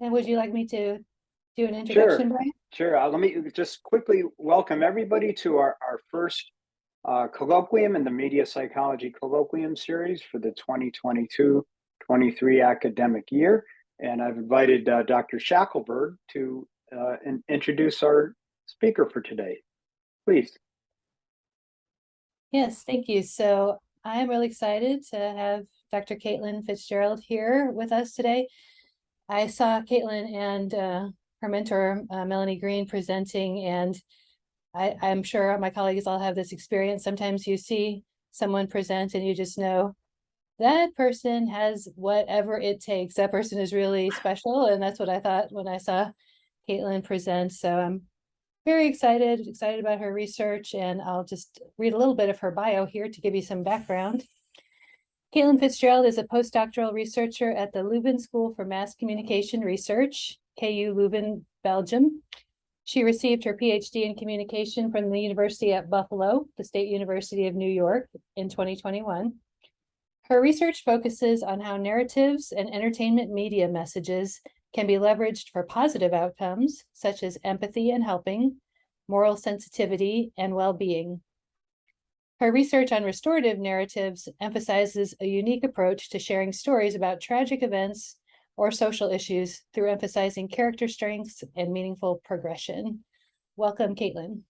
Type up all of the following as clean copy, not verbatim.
And would you like me to do an introduction, Sure, Brian? sure. Let me just quickly welcome everybody to our first colloquium in the Media Psychology Colloquium series for the 2022-23 academic year. And I've invited Dr. Shackelberg to introduce our speaker for today. Please. Yes, thank you. So I'm really excited to have Dr. Kaitlin Fitzgerald here with us today. I saw Kaitlin and her mentor, Melanie Green, presenting, and I'm sure my colleagues all have this experience. Sometimes you see someone present and you just know that person has whatever it takes. That person is really special, and that's what I thought when I saw Kaitlin present. So I'm very excited about her research, and I'll just read a little bit of her bio here to give you some background. Kaitlin Fitzgerald is a postdoctoral researcher at the Leuven School for Mass Communication Research, KU Leuven, Belgium. She received her PhD in communication from the University at Buffalo, the State University of New York, in 2021. Her research focuses on how narratives and entertainment media messages can be leveraged for positive outcomes, such as empathy and helping, moral sensitivity, and well-being. Her research on restorative narratives emphasizes a unique approach to sharing stories about tragic events or social issues through emphasizing character strengths and meaningful progression. Welcome, Kaitlin.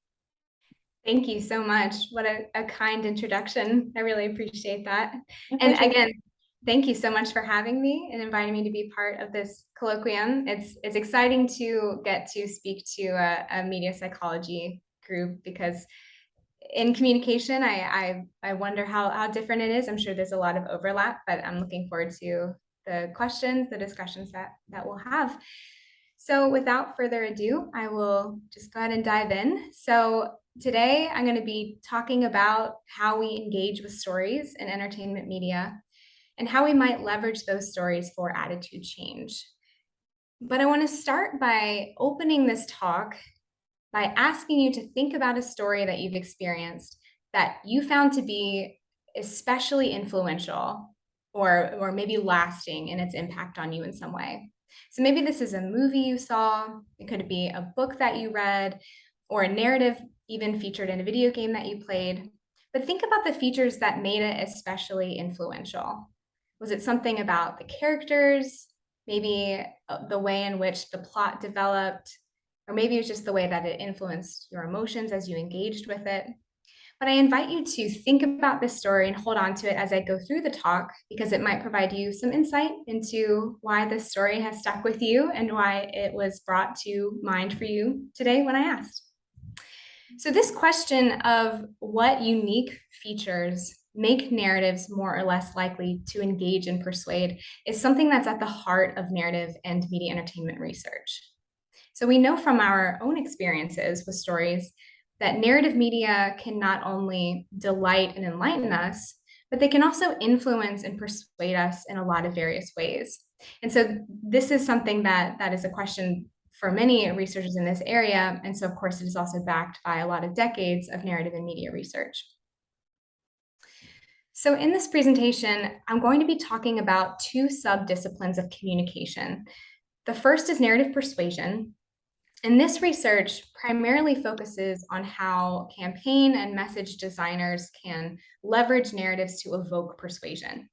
Thank you so much. What a kind introduction. I really appreciate that. And again, thank you so much for having me and inviting me to be part of this colloquium. It's exciting to get to speak to a media psychology group, because in communication, I wonder how different it is. I'm sure there's a lot of overlap, but I'm looking forward to the questions, the discussions that we'll have. So without further ado, I will just go ahead and dive in. So today I'm going to be talking about how we engage with stories in entertainment media and how we might leverage those stories for attitude change. But I want to start by opening this talk by asking you to think about a story that you've experienced that you found to be especially influential or maybe lasting in its impact on you in some way. So maybe this is a movie you saw, it could be a book that you read, or a narrative even featured in a video game that you played. But think about the features that made it especially influential. Was it something about the characters, maybe the way in which the plot developed, or maybe it's just the way that it influenced your emotions as you engaged with it? But I invite you to think about this story and hold on to it as I go through the talk, because it might provide you some insight into why this story has stuck with you and why it was brought to mind for you today when I asked. So this question of what unique features make narratives more or less likely to engage and persuade is something that's at the heart of narrative and media entertainment research. So we know from our own experiences with stories that narrative media can not only delight and enlighten us, but they can also influence and persuade us in a lot of various ways. And so this is something that is a question for many researchers in this area. And so of course it is also backed by a lot of decades of narrative and media research. So in this presentation, I'm going to be talking about two sub-disciplines of communication. The first is narrative persuasion. And this research primarily focuses on how campaign and message designers can leverage narratives to evoke persuasion.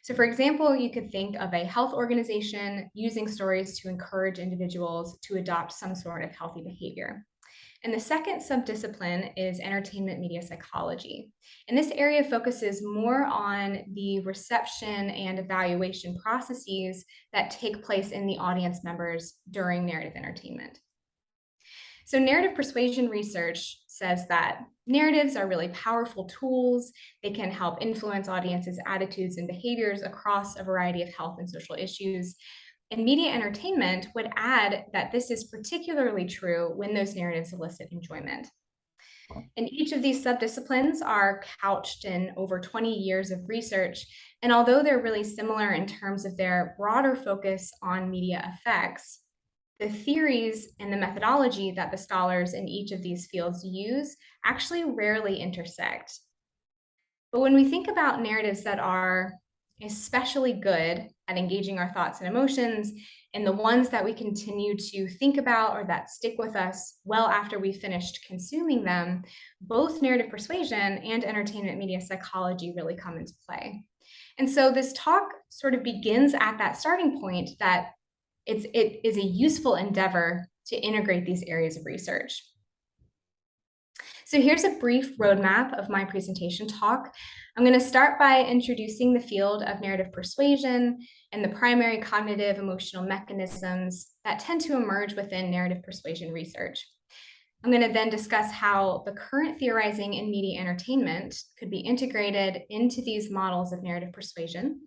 So for example, you could think of a health organization using stories to encourage individuals to adopt some sort of healthy behavior. And the second subdiscipline is entertainment media psychology. And this area focuses more on the reception and evaluation processes that take place in the audience members during narrative entertainment. So narrative persuasion research says that narratives are really powerful tools. They can help influence audiences' attitudes and behaviors across a variety of health and social issues. And media entertainment would add that this is particularly true when those narratives elicit enjoyment. And each of these subdisciplines are couched in over 20 years of research. And although they're really similar in terms of their broader focus on media effects, the theories and the methodology that the scholars in each of these fields use actually rarely intersect. But when we think about narratives that are especially good at engaging our thoughts and emotions, and the ones that we continue to think about or that stick with us well after we've finished consuming them, both narrative persuasion and entertainment media psychology really come into play. And so this talk sort of begins at that starting point that it is a useful endeavor to integrate these areas of research. So here's a brief roadmap of my presentation talk. I'm going to start by introducing the field of narrative persuasion and the primary cognitive emotional mechanisms that tend to emerge within narrative persuasion research. I'm going to then discuss how the current theorizing in media entertainment could be integrated into these models of narrative persuasion.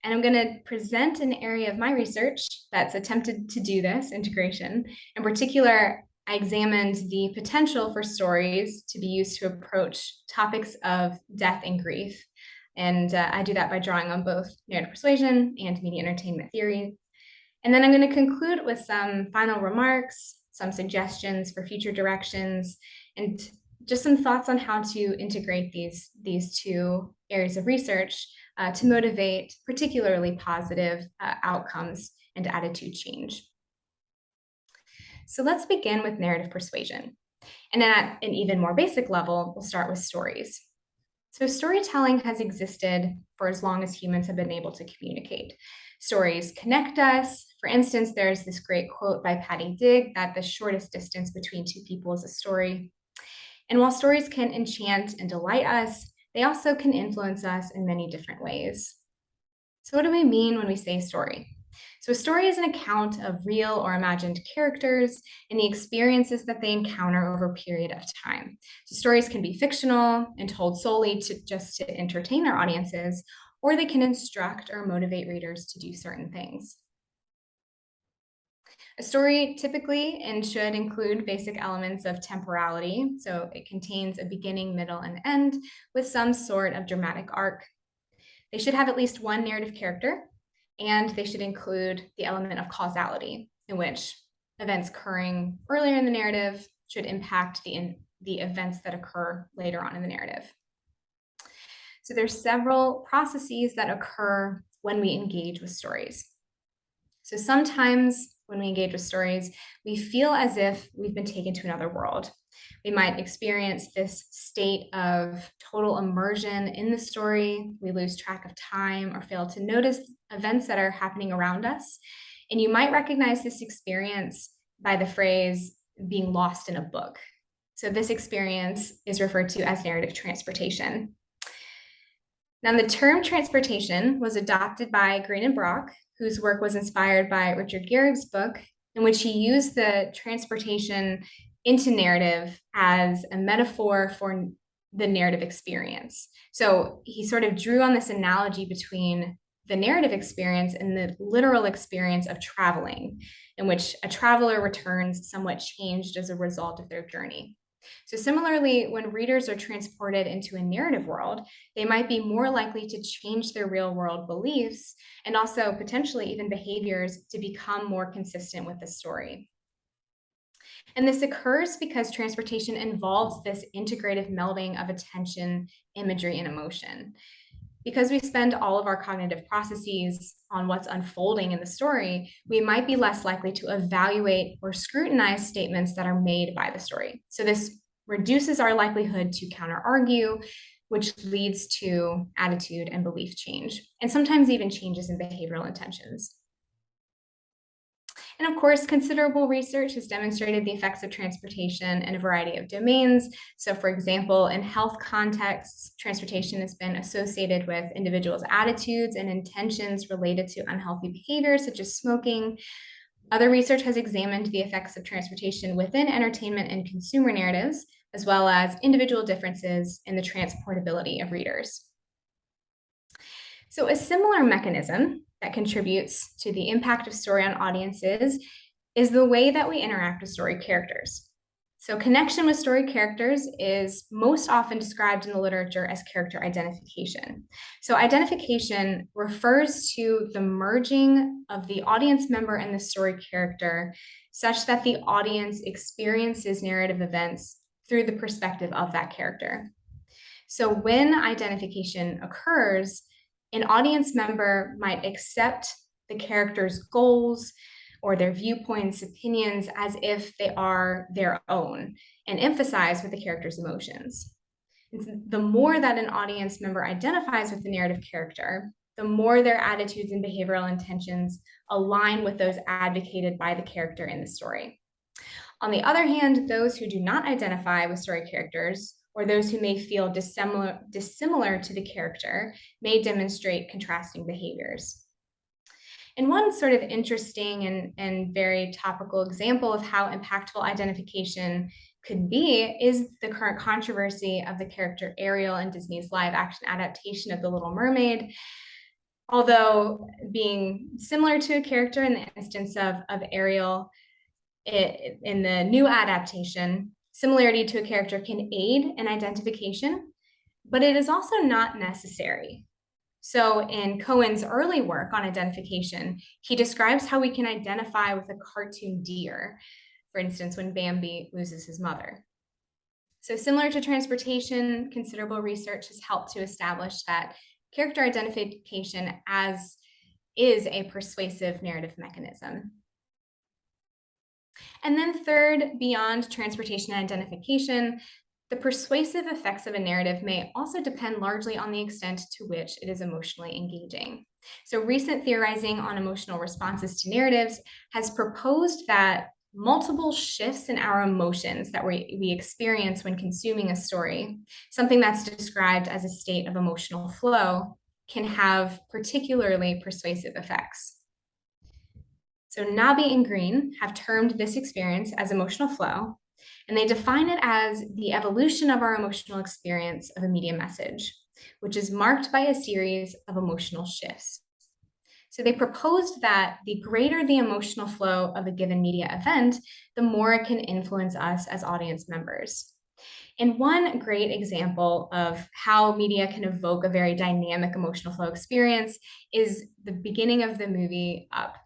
And I'm going to present an area of my research that's attempted to do this integration. In particular, I examined the potential for stories to be used to approach topics of death and grief. And I do that by drawing on both narrative persuasion and media entertainment theory. And then I'm going to conclude with some final remarks, some suggestions for future directions, and just some thoughts on how to integrate these two areas of research to motivate particularly positive outcomes and attitude change. So let's begin with narrative persuasion. And then at an even more basic level, we'll start with stories. So storytelling has existed for as long as humans have been able to communicate. Stories connect us. For instance, there's this great quote by Patty Digg that the shortest distance between two people is a story. And while stories can enchant and delight us, they also can influence us in many different ways. So what do we mean when we say story? So a story is an account of real or imagined characters and the experiences that they encounter over a period of time. So stories can be fictional and told solely to entertain their audiences, or they can instruct or motivate readers to do certain things. A story typically and should include basic elements of temporality. So it contains a beginning, middle, and end with some sort of dramatic arc. They should have at least one narrative character, and they should include the element of causality, in which events occurring earlier in the narrative should impact the events that occur later on in the narrative. So there's several processes that occur when we engage with stories. So sometimes when we engage with stories, we feel as if we've been taken to another world. We might experience this state of total immersion in the story. We lose track of time or fail to notice events that are happening around us. And you might recognize this experience by the phrase being lost in a book. So this experience is referred to as narrative transportation. Now, the term transportation was adopted by Green and Brock, whose work was inspired by Richard Garrick's book, in which he used the transportation into narrative as a metaphor for the narrative experience. So he sort of drew on this analogy between the narrative experience and the literal experience of traveling, in which a traveler returns somewhat changed as a result of their journey. So similarly, when readers are transported into a narrative world, they might be more likely to change their real world beliefs and also potentially even behaviors to become more consistent with the story. And this occurs because transportation involves this integrative melding of attention, imagery, and emotion. Because we spend all of our cognitive processes on what's unfolding in the story, we might be less likely to evaluate or scrutinize statements that are made by the story. So this reduces our likelihood to counter-argue, which leads to attitude and belief change, and sometimes even changes in behavioral intentions. And of course, considerable research has demonstrated the effects of transportation in a variety of domains. So for example, in health contexts, transportation has been associated with individuals' attitudes and intentions related to unhealthy behaviors, such as smoking. Other research has examined the effects of transportation within entertainment and consumer narratives, as well as individual differences in the transportability of readers. So a similar mechanism that contributes to the impact of story on audiences is the way that we interact with story characters. So connection with story characters is most often described in the literature as character identification. So identification refers to the merging of the audience member and the story character such that the audience experiences narrative events through the perspective of that character. So when identification occurs, an audience member might accept the character's goals or their viewpoints, opinions, as if they are their own, and emphasize with the character's emotions. The more that an audience member identifies with the narrative character, the more their attitudes and behavioral intentions align with those advocated by the character in the story. On the other hand, those who do not identify with story characters, or those who may feel dissimilar to the character, may demonstrate contrasting behaviors. And one sort of interesting and very topical example of how impactful identification could be is the current controversy of the character Ariel in Disney's live action adaptation of The Little Mermaid. Although being similar to a character in the instance of Ariel in the new adaptation, similarity to a character can aid in identification, but it is also not necessary. So in Cohen's early work on identification, he describes how we can identify with a cartoon deer, for instance, when Bambi loses his mother. So similar to transportation, considerable research has helped to establish that character identification is a persuasive narrative mechanism. And then third, beyond transportation and identification, the persuasive effects of a narrative may also depend largely on the extent to which it is emotionally engaging. So recent theorizing on emotional responses to narratives has proposed that multiple shifts in our emotions that we experience when consuming a story, something that's described as a state of emotional flow, can have particularly persuasive effects. So Nabi and Green have termed this experience as emotional flow, and they define it as the evolution of our emotional experience of a media message, which is marked by a series of emotional shifts. So they proposed that the greater the emotional flow of a given media event, the more it can influence us as audience members. And one great example of how media can evoke a very dynamic emotional flow experience is the beginning of the movie Up.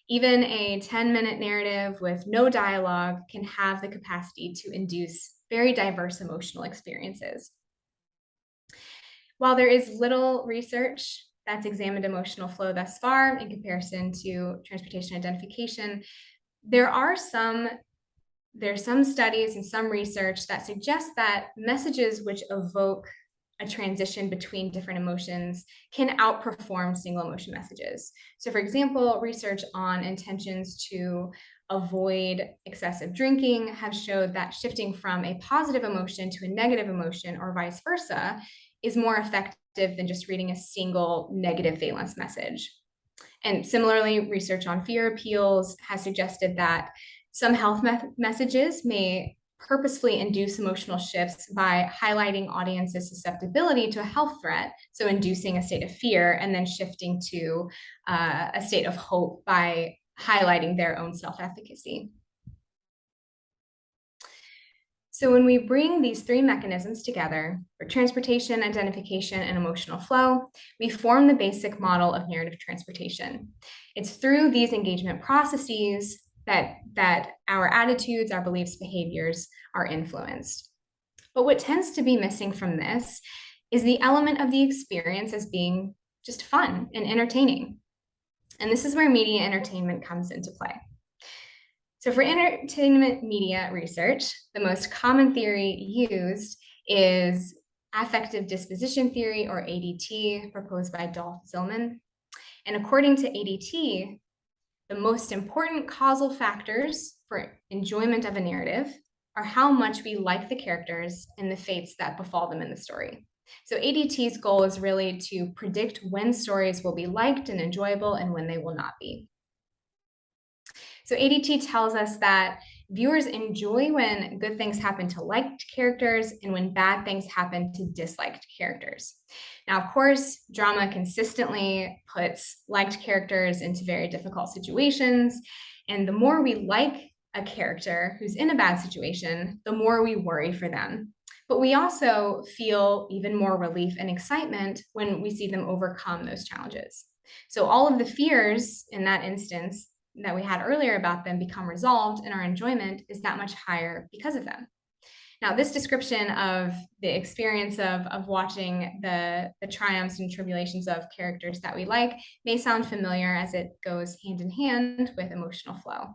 Even a 10-minute narrative with no dialogue can have the capacity to induce very diverse emotional experiences. While there is little research that's examined emotional flow thus far in comparison to transportation identification, there's some studies and some research that suggest that messages which evoke a transition between different emotions can outperform single emotion messages. So for example, research on intentions to avoid excessive drinking have showed that shifting from a positive emotion to a negative emotion or vice versa is more effective than just reading a single negative valence message. And similarly, research on fear appeals has suggested that some health messages may purposefully induce emotional shifts by highlighting audiences' susceptibility to a health threat, so inducing a state of fear and then shifting to a state of hope by highlighting their own self-efficacy. So when we bring these three mechanisms together, for transportation, identification, and emotional flow, we form the basic model of narrative transportation. It's through these engagement processes that our attitudes, our beliefs, behaviors are influenced. But what tends to be missing from this is the element of the experience as being just fun and entertaining. And this is where media entertainment comes into play. So for entertainment media research, the most common theory used is affective disposition theory, or ADT, proposed by Dolph Zillman. And according to ADT, the most important causal factors for enjoyment of a narrative are how much we like the characters and the fates that befall them in the story. So ADT's goal is really to predict when stories will be liked and enjoyable and when they will not be. So ADT tells us that viewers enjoy when good things happen to liked characters and when bad things happen to disliked characters. Now, of course, drama consistently puts liked characters into very difficult situations. And the more we like a character who's in a bad situation, the more we worry for them. But we also feel even more relief and excitement when we see them overcome those challenges. So all of the fears in that instance that we had earlier about them become resolved, and our enjoyment is that much higher because of them. Now, this description of the experience of watching the triumphs and tribulations of characters that we like may sound familiar, as it goes hand in hand with emotional flow.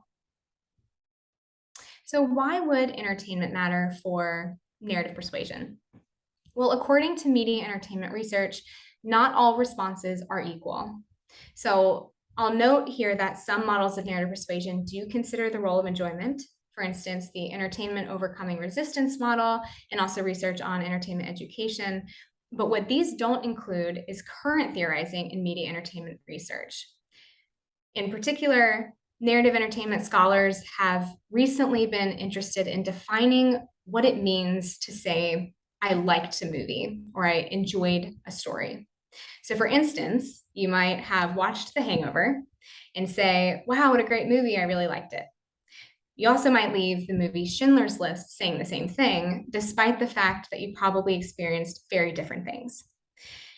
So why would entertainment matter for narrative persuasion? Well, according to media entertainment research, not all responses are equal. So I'll note here that some models of narrative persuasion do consider the role of enjoyment. For instance, the entertainment overcoming resistance model, and also research on entertainment education. But what these don't include is current theorizing in media entertainment research. In particular, narrative entertainment scholars have recently been interested in defining what it means to say, I liked a movie or I enjoyed a story. So for instance, you might have watched The Hangover and say, wow, what a great movie, I really liked it. You also might leave the movie Schindler's List saying the same thing, despite the fact that you probably experienced very different things.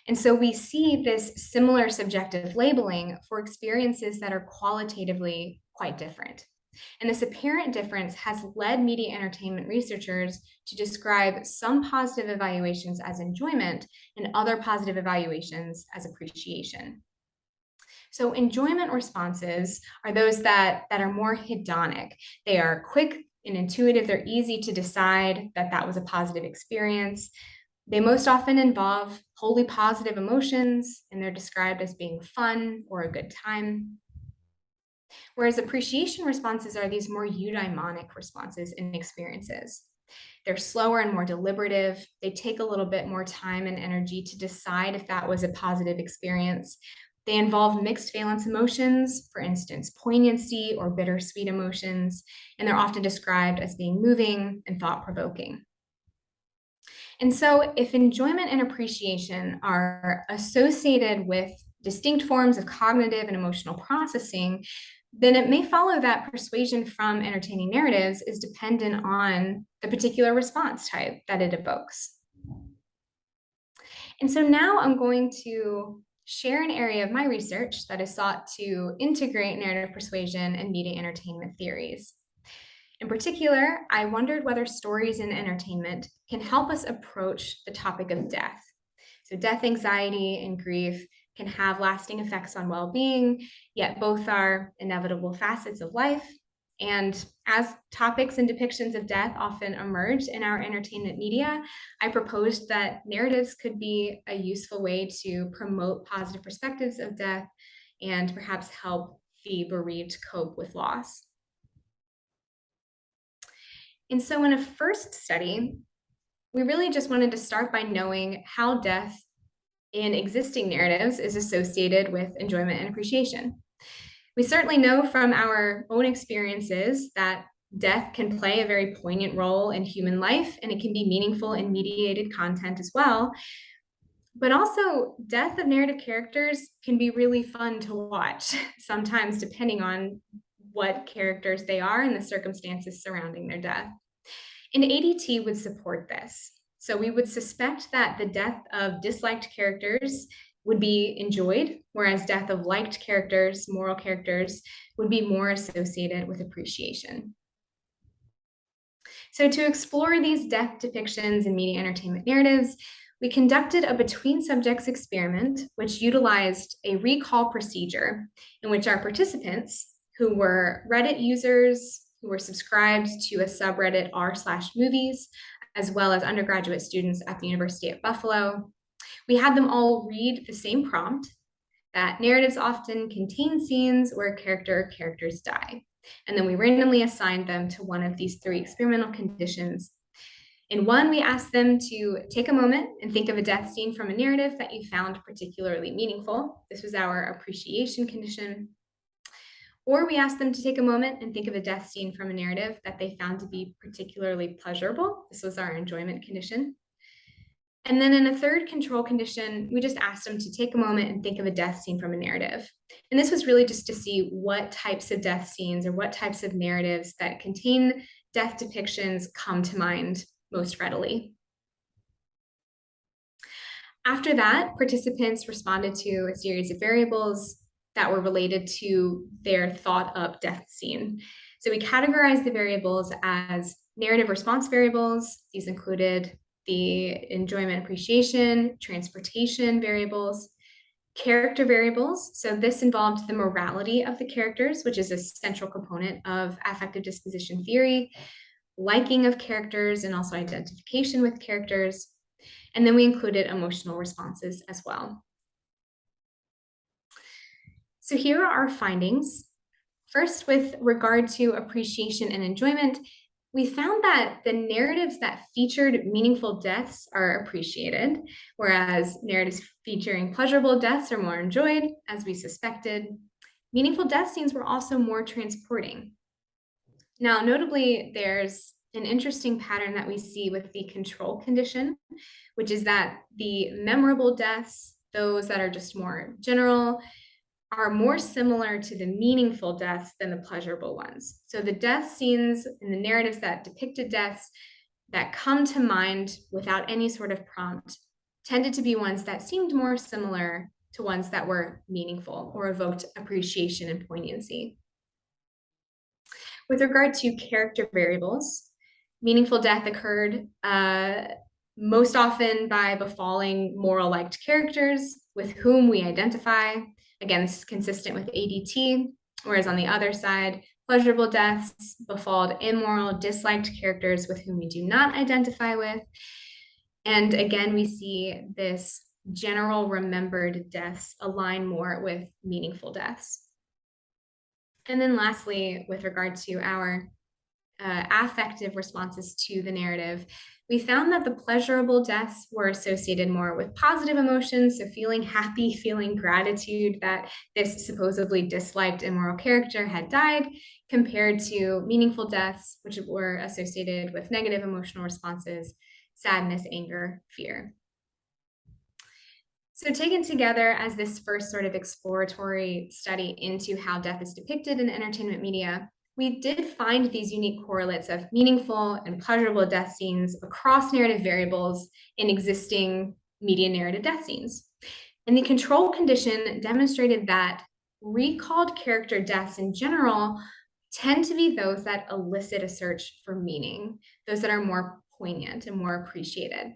And so we see this similar subjective labeling for experiences that are qualitatively quite different. And this apparent difference has led media entertainment researchers to describe some positive evaluations as enjoyment and other positive evaluations as appreciation. So enjoyment responses are those that are more hedonic. They are quick and intuitive. They're easy to decide that that was a positive experience. They most often involve wholly positive emotions, and they're described as being fun or a good time. Whereas appreciation responses are these more eudaimonic responses and experiences. They're slower and more deliberative. They take a little bit more time and energy to decide if that was a positive experience. They involve mixed valence emotions, for instance, poignancy or bittersweet emotions, and they're often described as being moving and thought-provoking. And so if enjoyment and appreciation are associated with distinct forms of cognitive and emotional processing, then it may follow that persuasion from entertaining narratives is dependent on the particular response type that it evokes. And so now I'm going to share an area of my research that is sought to integrate narrative persuasion and media entertainment theories. In particular, I wondered whether stories in entertainment can help us approach the topic of death. So death anxiety and grief can have lasting effects on well-being, yet both are inevitable facets of life. And as topics and depictions of death often emerge in our entertainment media, I proposed that narratives could be a useful way to promote positive perspectives of death and perhaps help the bereaved cope with loss. And so in a first study, we really just wanted to start by knowing how death in existing narratives is associated with enjoyment and appreciation. We certainly know from our own experiences that death can play a very poignant role in human life, and it can be meaningful in mediated content as well. But also, death of narrative characters can be really fun to watch, sometimes depending on what characters they are and the circumstances surrounding their death. And ADT would support this. So we would suspect that the death of disliked characters would be enjoyed, whereas death of liked characters, moral characters, would be more associated with appreciation. So to explore these death depictions in media entertainment narratives, we conducted a between subjects experiment, which utilized a recall procedure in which our participants, who were Reddit users, who were subscribed to a subreddit r/movies, as well as undergraduate students at the University of Buffalo, we had them all read the same prompt, that narratives often contain scenes where characters die. And then we randomly assigned them to one of these three experimental conditions. In one, we asked them to take a moment and think of a death scene from a narrative that you found particularly meaningful. This was our appreciation condition. Or we asked them to take a moment and think of a death scene from a narrative that they found to be particularly pleasurable. This was our enjoyment condition. And then in a third control condition, we just asked them to take a moment and think of a death scene from a narrative. And this was really just to see what types of death scenes or what types of narratives that contain death depictions come to mind most readily. After that, participants responded to a series of variables that were related to their thought up death scene. So we categorized the variables as narrative response variables. These included the enjoyment appreciation, transportation variables, character variables. So this involved the morality of the characters, which is a central component of affective disposition theory, liking of characters, and also identification with characters. And then we included emotional responses as well. So here are our findings. First, with regard to appreciation and enjoyment, we found that the narratives that featured meaningful deaths are appreciated, whereas narratives featuring pleasurable deaths are more enjoyed, as we suspected. Meaningful death scenes were also more transporting. Now, notably, there's an interesting pattern that we see with the control condition, which is that the memorable deaths, those that are just more general, are more similar to the meaningful deaths than the pleasurable ones. So the death scenes and the narratives that depicted deaths that come to mind without any sort of prompt tended to be ones that seemed more similar to ones that were meaningful or evoked appreciation and poignancy. With regard to character variables, meaningful death occurred most often by befalling moral-liked characters with whom we identify. Again, this is consistent with ADT, whereas on the other side, pleasurable deaths befalled immoral, disliked characters with whom we do not identify with. And again, we see this general remembered deaths align more with meaningful deaths. And then lastly, with regard to our affective responses to the narrative, we found that the pleasurable deaths were associated more with positive emotions, so feeling happy, feeling gratitude that this supposedly disliked immoral character had died, compared to meaningful deaths, which were associated with negative emotional responses, sadness, anger, fear. So taken together as this first sort of exploratory study into how death is depicted in entertainment media, we did find these unique correlates of meaningful and pleasurable death scenes across narrative variables in existing media narrative death scenes. And the control condition demonstrated that recalled character deaths in general tend to be those that elicit a search for meaning, those that are more poignant and more appreciated.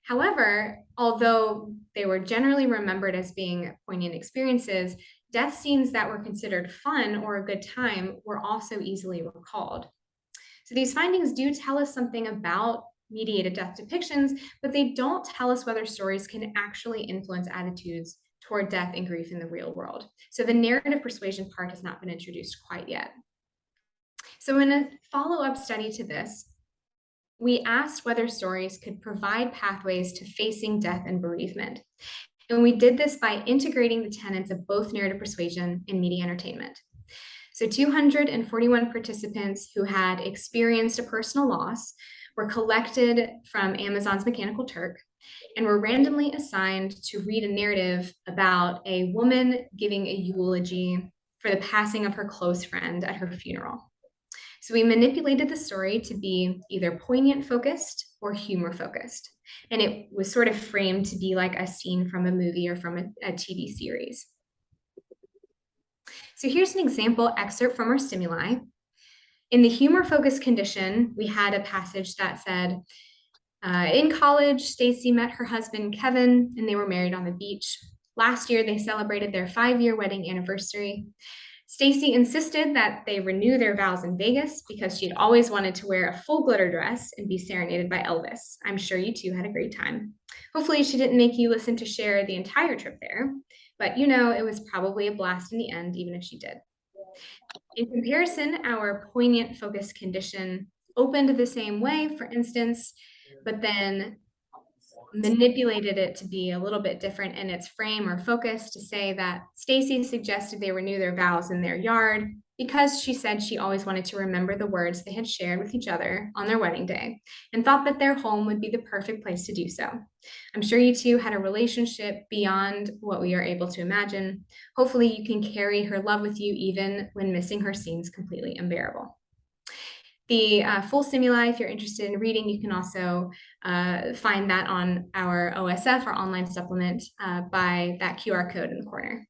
However, although they were generally remembered as being poignant experiences, death scenes that were considered fun or a good time were also easily recalled. So these findings do tell us something about mediated death depictions, but they don't tell us whether stories can actually influence attitudes toward death and grief in the real world. So the narrative persuasion part has not been introduced quite yet. So in a follow-up study to this, we asked whether stories could provide pathways to facing death and bereavement. And we did this by integrating the tenets of both narrative persuasion and media entertainment. So 241 participants who had experienced a personal loss were collected from Amazon's Mechanical Turk and were randomly assigned to read a narrative about a woman giving a eulogy for the passing of her close friend at her funeral. So we manipulated the story to be either poignant focused or humor focused. And it was sort of framed to be like a scene from a movie or from a TV series. So here's an example excerpt from our stimuli. In the humor focused condition, we had a passage that said, in college, Stacy met her husband, Kevin, and they were married on the beach. Last year, they celebrated their 5-year wedding anniversary. Stacy insisted that they renew their vows in Vegas because she'd always wanted to wear a full glitter dress and be serenaded by Elvis. I'm sure you two had a great time. Hopefully she didn't make you listen to Cher the entire trip there, but you know, it was probably a blast in the end, even if she did. In comparison, our poignant focus condition opened the same way, for instance, but then manipulated it to be a little bit different in its frame or focus to say that Stacy suggested they renew their vows in their yard because she said she always wanted to remember the words they had shared with each other on their wedding day and thought that their home would be the perfect place to do so. I'm sure you two had a relationship beyond what we are able to imagine. Hopefully you can carry her love with you even when missing her seems completely unbearable. The full stimuli, if you're interested in reading, you can also find that on our OSF, our online supplement, by that QR code in the corner.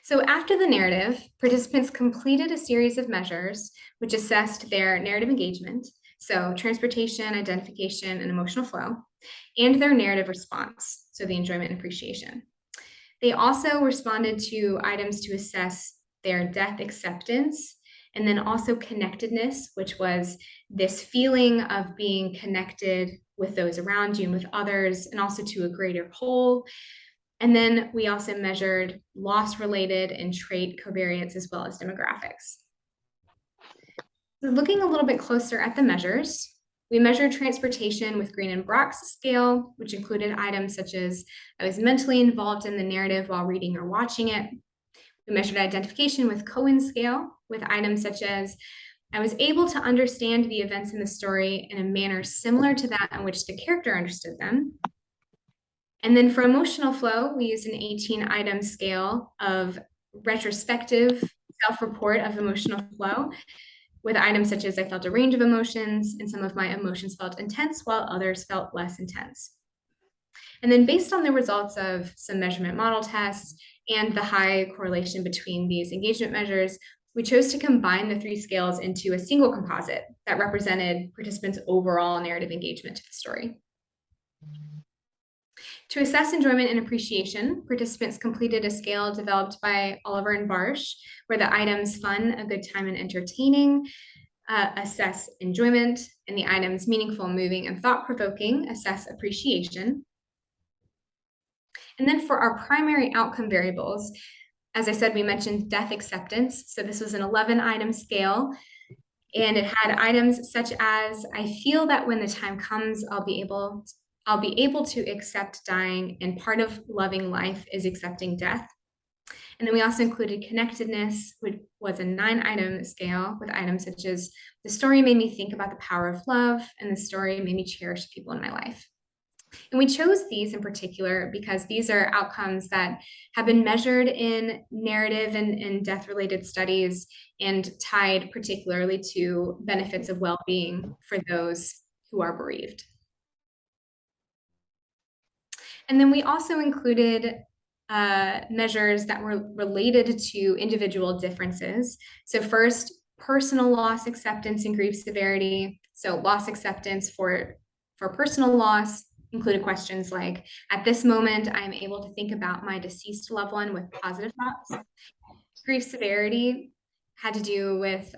So after the narrative, participants completed a series of measures which assessed their narrative engagement, so transportation, identification, and emotional flow, and their narrative response, so the enjoyment and appreciation. They also responded to items to assess their death acceptance, and then also connectedness, which was this feeling of being connected with those around you and with others, and also to a greater whole. And then we also measured loss-related and trait covariates as well as demographics. Looking a little bit closer at the measures, we measured transportation with Green and Brock's scale, which included items such as I was mentally involved in the narrative while reading or watching it. We measured identification with Cohen's scale, with items such as I was able to understand the events in the story in a manner similar to that in which the character understood them. And then for emotional flow, we used an 18-item scale of retrospective self-report of emotional flow, with items such as I felt a range of emotions, and some of my emotions felt intense while others felt less intense. And then based on the results of some measurement model tests and the high correlation between these engagement measures, we chose to combine the three scales into a single composite that represented participants' overall narrative engagement to the story. To assess enjoyment and appreciation, participants completed a scale developed by Oliver and Barsh, where the items fun, a good time, and entertaining assess enjoyment, and the items meaningful, moving, and thought-provoking assess appreciation. And then for our primary outcome variables, as I said, we mentioned death acceptance. So this was an 11-item scale, and it had items such as, I feel that when the time comes, I'll be able to accept dying, and part of loving life is accepting death. And then we also included connectedness, which was a 9-item scale, with items such as the story made me think about the power of love, and the story made me cherish people in my life. And we chose these in particular because these are outcomes that have been measured in narrative and death-related studies and tied particularly to benefits of well-being for those who are bereaved. And then we also included measures that were related to individual differences. So first, personal loss acceptance and grief severity. So loss acceptance for personal loss included questions like, at this moment, I am able to think about my deceased loved one with positive thoughts. Grief severity had to do with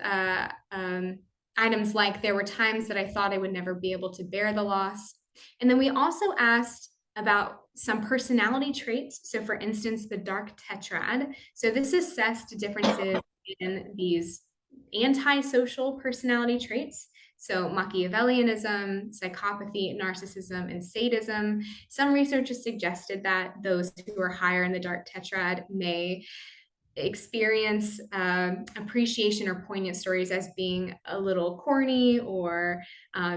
items like, there were times that I thought I would never be able to bear the loss. And then we also asked about some personality traits. So for instance, the dark tetrad. So this assessed differences in these antisocial personality traits. So Machiavellianism, psychopathy, narcissism, and sadism. Some research has suggested that those who are higher in the dark tetrad may experience appreciation or poignant stories as being a little corny, or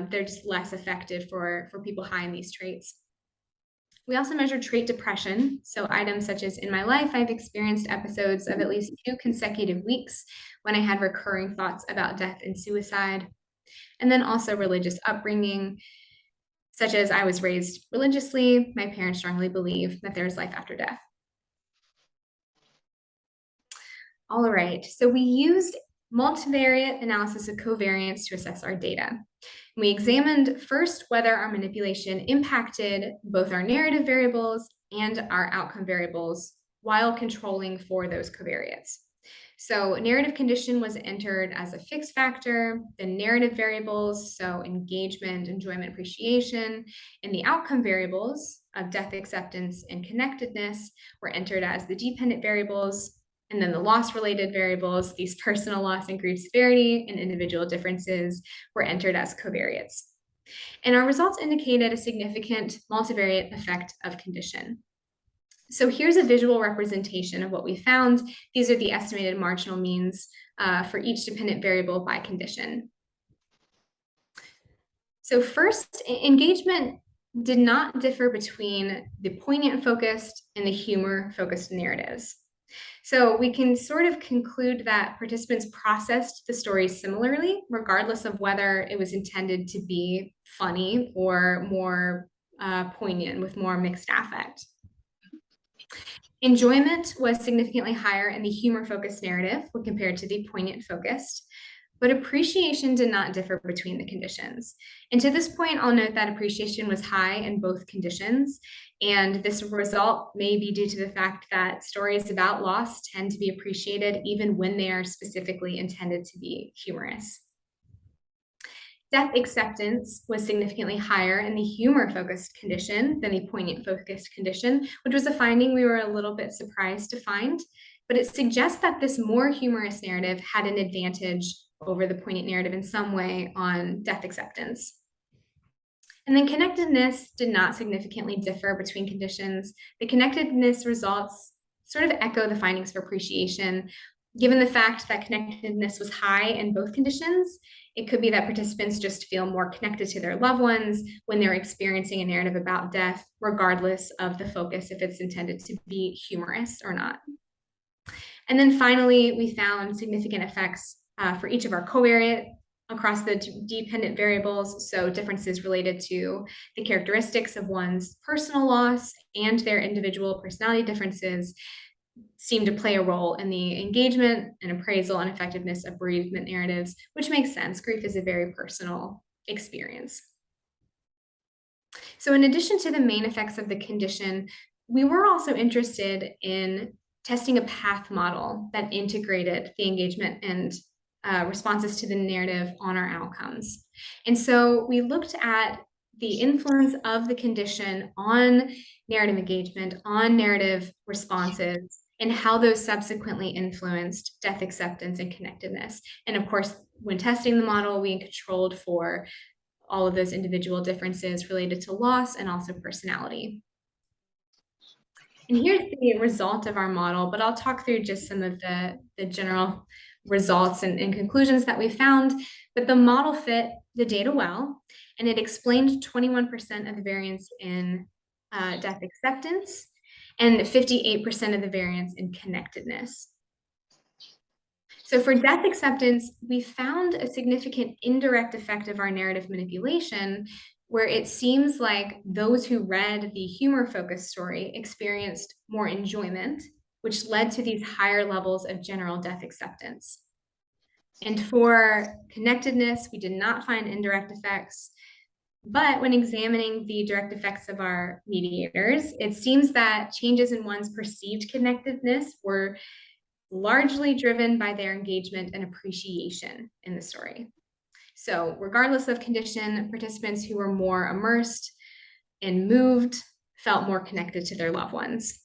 they're just less effective for people high in these traits. We also measured trait depression. So items such as, in my life, I've experienced episodes of at least 2 consecutive weeks when I had recurring thoughts about death and suicide. And then also religious upbringing, such as I was raised religiously. My parents strongly believe that there is life after death. All right, so we used multivariate analysis of covariance to assess our data. We examined first whether our manipulation impacted both our narrative variables and our outcome variables while controlling for those covariates. So narrative condition was entered as a fixed factor, the narrative variables, so engagement, enjoyment, appreciation, and the outcome variables of death acceptance and connectedness were entered as the dependent variables. And then the loss-related variables, these personal loss and grief severity and individual differences, were entered as covariates. And our results indicated a significant multivariate effect of condition. So here's a visual representation of what we found. These are the estimated marginal means for each dependent variable by condition. So first, engagement did not differ between the poignant focused and the humor focused narratives. So we can sort of conclude that participants processed the stories similarly, regardless of whether it was intended to be funny or more poignant with more mixed affect. Enjoyment was significantly higher in the humor-focused narrative when compared to the poignant-focused, but appreciation did not differ between the conditions. And to this point, I'll note that appreciation was high in both conditions, and this result may be due to the fact that stories about loss tend to be appreciated even when they are specifically intended to be humorous. Death acceptance was significantly higher in the humor-focused condition than the poignant-focused condition, which was a finding we were a little bit surprised to find, but it suggests that this more humorous narrative had an advantage over the poignant narrative in some way on death acceptance. And then connectedness did not significantly differ between conditions. The connectedness results sort of echo the findings for appreciation. Given the fact that connectedness was high in both conditions, it could be that participants just feel more connected to their loved ones when they're experiencing a narrative about death, regardless of the focus, if it's intended to be humorous or not. And then finally, we found significant effects for each of our covariate across the dependent variables, so differences related to the characteristics of one's personal loss and their individual personality differences seem to play a role in the engagement and appraisal and effectiveness of bereavement narratives, which makes sense. Grief is a very personal experience. So in addition to the main effects of the condition, we were also interested in testing a path model that integrated the engagement and responses to the narrative on our outcomes. And so we looked at the influence of the condition on narrative engagement, on narrative responses, and how those subsequently influenced death acceptance and connectedness. And of course, when testing the model, we controlled for all of those individual differences related to loss and also personality. And here's the result of our model, but I'll talk through just some of the general results and conclusions that we found. But the model fit the data well, and it explained 21% of the variance in death acceptance and 58% of the variance in connectedness. So for death acceptance, we found a significant indirect effect of our narrative manipulation, where it seems like those who read the humor-focused story experienced more enjoyment, which led to these higher levels of general death acceptance. And for connectedness, we did not find indirect effects, but when examining the direct effects of our mediators, it seems that changes in one's perceived connectedness were largely driven by their engagement and appreciation in the story. So regardless of condition, participants who were more immersed and moved felt more connected to their loved ones.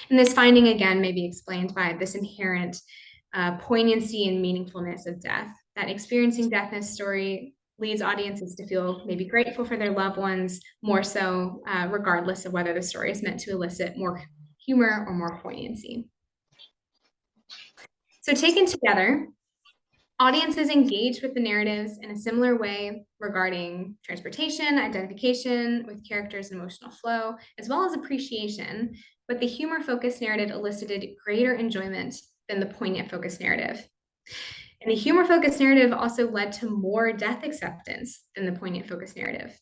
And this finding, again, may be explained by this inherent poignancy and meaningfulness of death, that experiencing death in a story leads audiences to feel maybe grateful for their loved ones, more so regardless of whether the story is meant to elicit more humor or more poignancy. So taken together, audiences engage with the narratives in a similar way regarding transportation, identification with characters, and emotional flow, as well as appreciation, but the humor-focused narrative elicited greater enjoyment than the poignant-focused narrative. And the humor-focused narrative also led to more death acceptance than the poignant-focused narrative.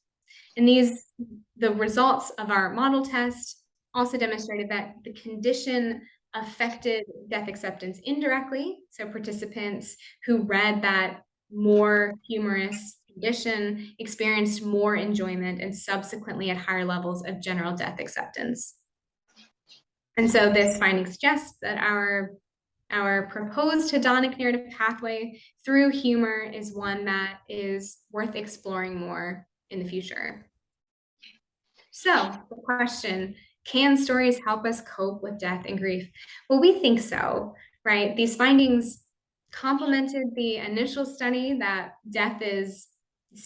And the results of our model test also demonstrated that the condition affected death acceptance indirectly. So participants who read that more humorous condition experienced more enjoyment and subsequently at higher levels of general death acceptance. And so this finding suggests that our proposed hedonic narrative pathway through humor is one that is worth exploring more in the future. So the question, can stories help us cope with death and grief? Well, we think so, right? These findings complemented the initial study that death is,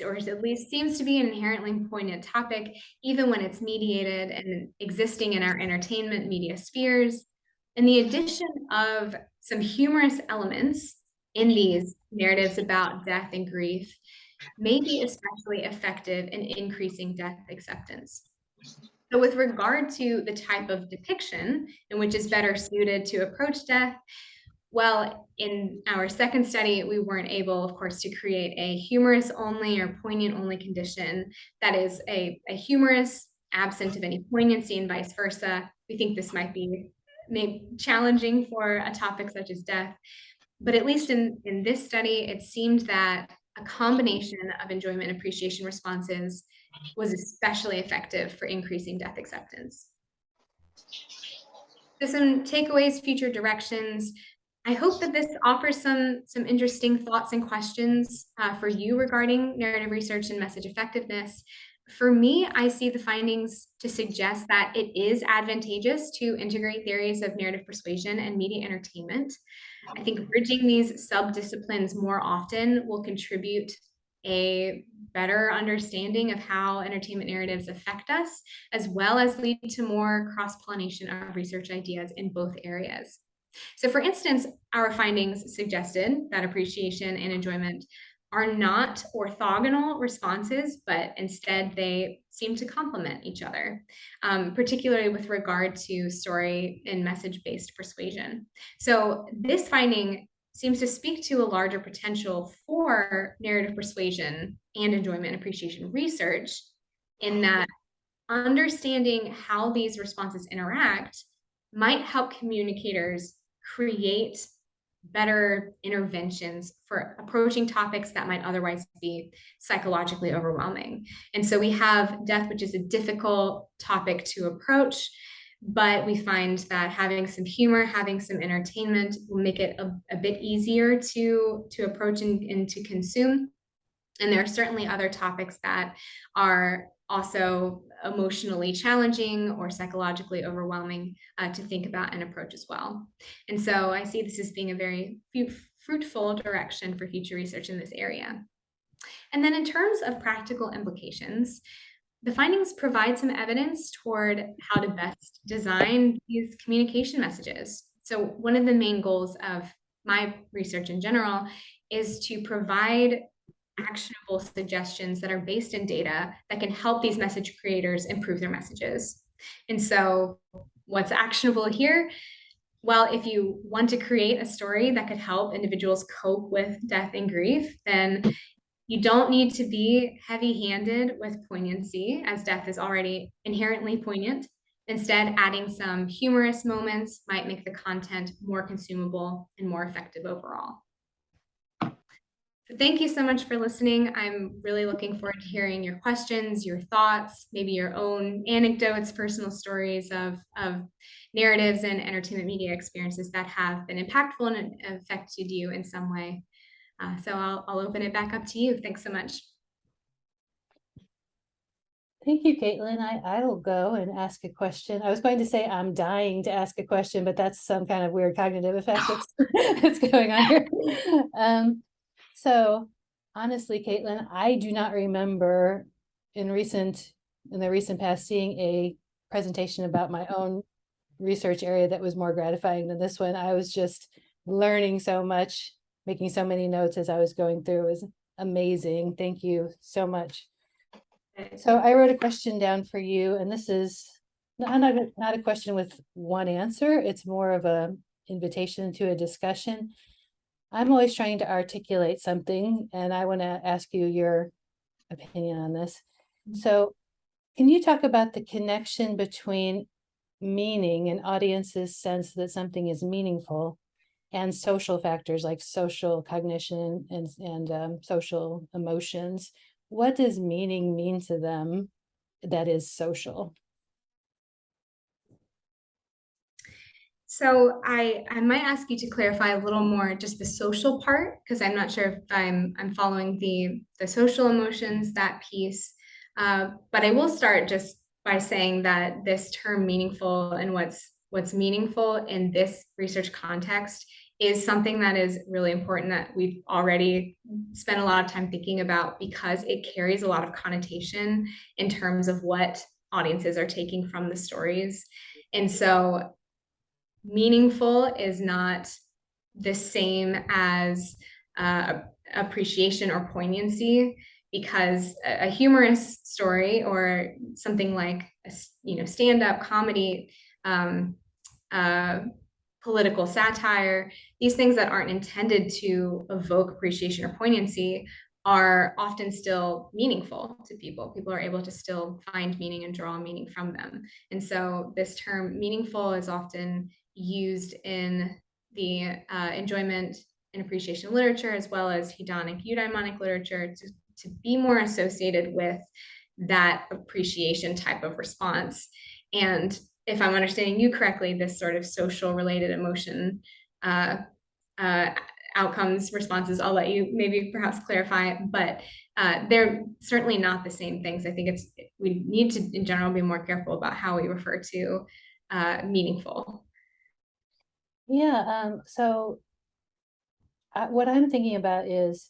or at least seems to be, an inherently poignant topic, even when it's mediated and existing in our entertainment media spheres. And the addition of some humorous elements in these narratives about death and grief may be especially effective in increasing death acceptance. So with regard to the type of depiction in which is better suited to approach death, well, in our second study, we weren't able, of course, to create a humorous only or poignant only condition that is a humorous absent of any poignancy and vice versa. We think this might be challenging for a topic such as death. But at least in this study, it seemed that a combination of enjoyment and appreciation responses was especially effective for increasing death acceptance. So some takeaways, future directions. I hope that this offers some interesting thoughts and questions for you regarding narrative research and message effectiveness. For me, I see the findings to suggest that it is advantageous to integrate theories of narrative persuasion and media entertainment. I think bridging these sub-disciplines more often will contribute a better understanding of how entertainment narratives affect us, as well as lead to more cross-pollination of research ideas in both areas. So for instance, our findings suggested that appreciation and enjoyment are not orthogonal responses, but instead they seem to complement each other, particularly with regard to story and message-based persuasion. So this finding seems to speak to a larger potential for narrative persuasion and enjoyment and appreciation research, in that understanding how these responses interact might help communicators create better interventions for approaching topics that might otherwise be psychologically overwhelming. And so we have death, which is a difficult topic to approach, but we find that having some humor, having some entertainment will make it a bit easier to approach and to consume. And there are certainly other topics that are also emotionally challenging or psychologically overwhelming to think about and approach as well. And so I see this as being a very fruitful direction for future research in this area. And then in terms of practical implications, the findings provide some evidence toward how to best design these communication messages. So one of the main goals of my research in general is to provide actionable suggestions that are based in data that can help these message creators improve their messages. And so what's actionable here? Well, if you want to create a story that could help individuals cope with death and grief, then you don't need to be heavy-handed with poignancy, as death is already inherently poignant. Instead, adding some humorous moments might make the content more consumable and more effective overall. So thank you so much for listening. I'm really looking forward to hearing your questions, your thoughts, maybe your own anecdotes, personal stories of narratives and entertainment media experiences that have been impactful and affected you in some way. So I'll open it back up to you. Thanks so much. Thank you, Kaitlin. I will go and ask a question. I was going to say I'm dying to ask a question, but that's some kind of weird cognitive effect that's going on here. So honestly, Kaitlin, I do not remember in the recent past seeing a presentation about my own research area that was more gratifying than this one. I was just learning so much, making so many notes as I was going through. It was amazing. Thank you so much. So I wrote a question down for you, and this is not a question with one answer. It's more of an invitation to a discussion. I'm always trying to articulate something, and I want to ask you your opinion on this. So can you talk about the connection between meaning and audience's sense that something is meaningful and social factors like social cognition and social emotions? What does meaning mean to them that is social? So I might ask you to clarify a little more just the social part, because I'm not sure if I'm following the social emotions, that piece. But I will start just by saying that this term meaningful and what's meaningful in this research context is something that is really important, that we've already spent a lot of time thinking about, because it carries a lot of connotation in terms of what audiences are taking from the stories. And so meaningful is not the same as appreciation or poignancy, because a humorous story or something like stand-up comedy, political satire, these things that aren't intended to evoke appreciation or poignancy are often still meaningful to people. People are able to still find meaning and draw meaning from them. And so this term meaningful is often used in the enjoyment and appreciation literature, as well as hedonic eudaimonic literature, to be more associated with that appreciation type of response. And if I'm understanding you correctly, this sort of social related emotion outcomes, responses, I'll let you maybe perhaps clarify, but they're certainly not the same things. I think we need to, in general, be more careful about how we refer to meaningful. Yeah, so what I'm thinking about is,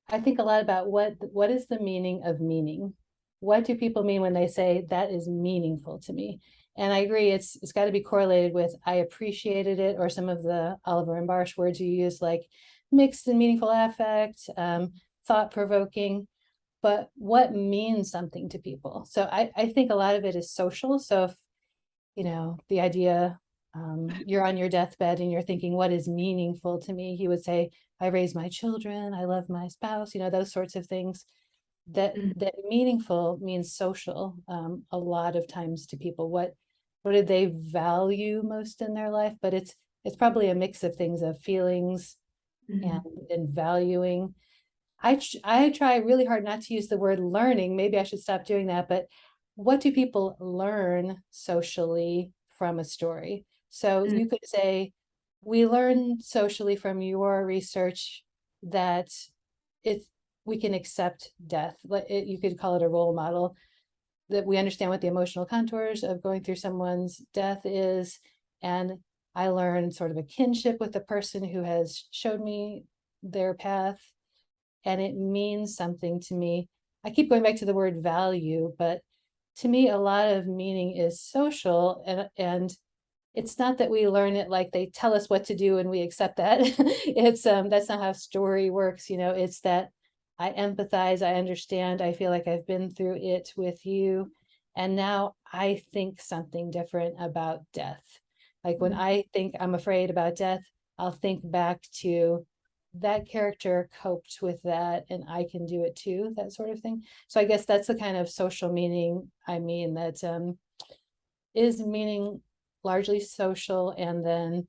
I think a lot about what is the meaning of meaning? What do people mean when they say that is meaningful to me? And I agree, it's got to be correlated with I appreciated it, or some of the Oliver and Barsh words you use, like mixed and meaningful affect, thought-provoking. But what means something to people? So I think a lot of it is social. So if, the idea, you're on your deathbed and you're thinking, what is meaningful to me? He would say, I raise my children, I love my spouse, those sorts of things. That meaningful means social, a lot of times to people. What do they value most in their life? But it's probably a mix of things, of feelings and valuing. I try really hard not to use the word learning. Maybe I should stop doing that. But what do people learn socially from a story? So you could say, we learn socially from your research that we can accept death. You could call it a role model, that we understand what the emotional contours of going through someone's death is. And I learned sort of a kinship with the person who has showed me their path, and it means something to me. I keep going back to the word value, but to me, a lot of meaning is social, and it's not that we learn it like they tell us what to do and we accept that. It's that's not how story works. It's that I empathize, I understand, I feel like I've been through it with you, and now I think something different about death. Like when I think I'm afraid about death, I'll think back to that character coped with that and I can do it too, that sort of thing. So I guess that's the kind of social meaning I mean, that is meaning largely social. And then